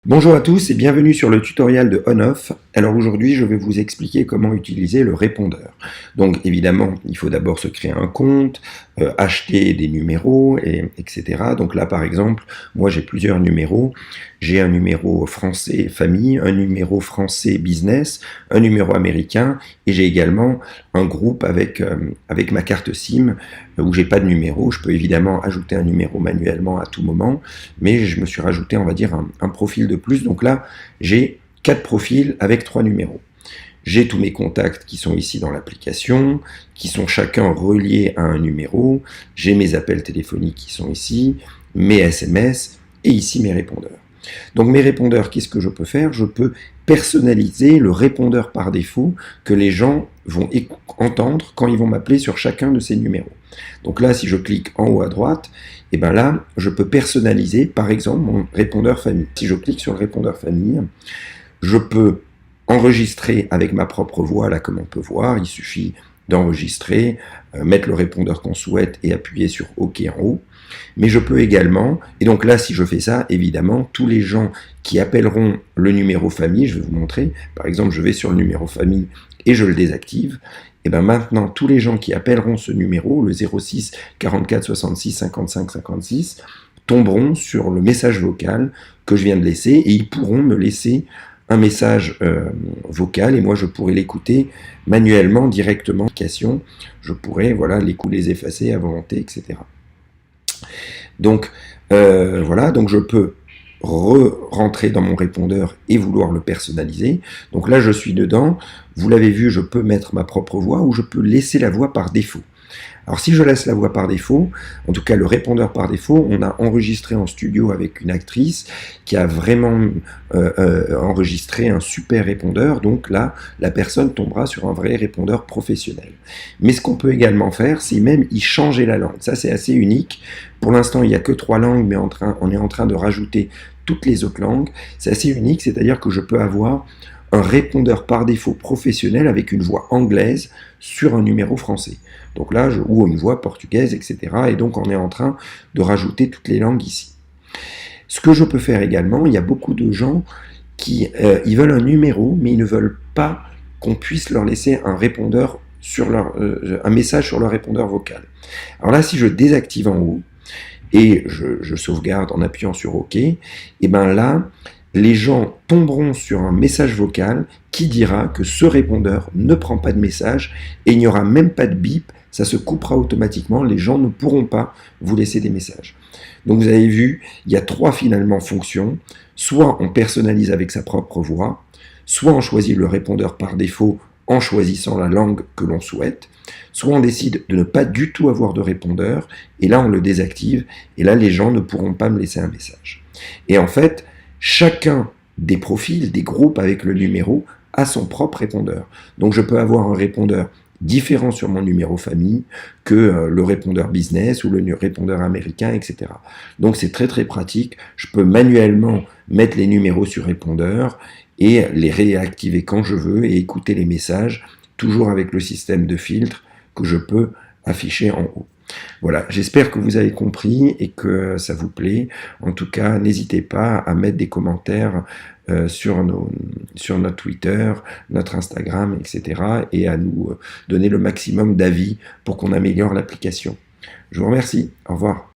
Bonjour à tous et bienvenue sur le tutoriel de On-Off. Alors aujourd'hui, je vais vous expliquer comment utiliser le répondeur. Donc évidemment, il faut d'abord se créer un compte, acheter des numéros, etc. Donc là, par exemple, moi j'ai plusieurs numéros. J'ai un numéro français famille, un numéro français business, un numéro américain et j'ai également un groupe avec ma carte SIM où j'ai pas de numéro. Je peux évidemment ajouter un numéro manuellement à tout moment, mais je me suis rajouté, on va dire, un profil de plus. Donc là, j'ai 4 profils avec 3 numéros. J'ai tous mes contacts qui sont ici dans l'application, qui sont chacun reliés à un numéro. J'ai mes appels téléphoniques qui sont ici, mes SMS et ici mes répondeurs. Donc mes répondeurs, qu'est-ce que je peux faire? Je peux personnaliser le répondeur par défaut que les gens vont entendre quand ils vont m'appeler sur chacun de ces numéros. Donc là, si je clique en haut à droite, et bien là, je peux personnaliser, par exemple, mon répondeur famille. Si je clique sur le répondeur famille, je peux enregistrer avec ma propre voix, là comme on peut voir, il suffit d'enregistrer, mettre le répondeur qu'on souhaite et appuyer sur OK en haut. Mais je peux également, et donc là si je fais ça, évidemment, tous les gens qui appelleront le numéro famille, je vais vous montrer, par exemple je vais sur le numéro famille et je le désactive, et bien maintenant tous les gens qui appelleront ce numéro, le 06 44 66 55 56, tomberont sur le message vocal que je viens de laisser et ils pourront me laisser un message vocal et moi je pourrais l'écouter manuellement directement. Je pourrais les effacer à volonté, etc. Donc voilà, donc je peux rentrer dans mon répondeur et vouloir le personnaliser. Donc là je suis dedans, vous l'avez vu, je peux mettre ma propre voix ou je peux laisser la voix par défaut. Alors si je laisse la voix par défaut, en tout cas le répondeur par défaut, on a enregistré en studio avec une actrice qui a vraiment enregistré un super répondeur, donc là la personne tombera sur un vrai répondeur professionnel. Mais ce qu'on peut également faire, c'est même y changer la langue. Ça c'est assez unique. Pour l'instant il n'y a que 3 langues, mais on est en train de rajouter toutes les autres langues. C'est assez unique, c'est-à-dire que je peux avoir un répondeur par défaut professionnel avec une voix anglaise sur un numéro français. Donc là, ou une voix portugaise, etc. Et donc on est en train de rajouter toutes les langues ici. Ce que je peux faire également, il y a beaucoup de gens qui ils veulent un numéro, mais ils ne veulent pas qu'on puisse leur laisser un répondeur sur un message sur leur répondeur vocal. Alors là, si je désactive en haut et je sauvegarde en appuyant sur OK, et bien là, les gens tomberont sur un message vocal qui dira que ce répondeur ne prend pas de message et il n'y aura même pas de bip, ça se coupera automatiquement, les gens ne pourront pas vous laisser des messages. Donc vous avez vu, il y a 3 finalement fonctions, soit on personnalise avec sa propre voix, soit on choisit le répondeur par défaut en choisissant la langue que l'on souhaite, soit on décide de ne pas du tout avoir de répondeur, et là on le désactive, et là les gens ne pourront pas me laisser un message. Et en fait, chacun des profils, des groupes avec le numéro, a son propre répondeur. Donc je peux avoir un répondeur différent sur mon numéro famille que le répondeur business ou le répondeur américain, etc. Donc c'est très très pratique. Je peux manuellement mettre les numéros sur répondeur et les réactiver quand je veux et écouter les messages, toujours avec le système de filtre que je peux afficher en haut. Voilà, j'espère que vous avez compris et que ça vous plaît. En tout cas, n'hésitez pas à mettre des commentaires sur notre Twitter, notre Instagram, etc. et à nous donner le maximum d'avis pour qu'on améliore l'application. Je vous remercie. Au revoir.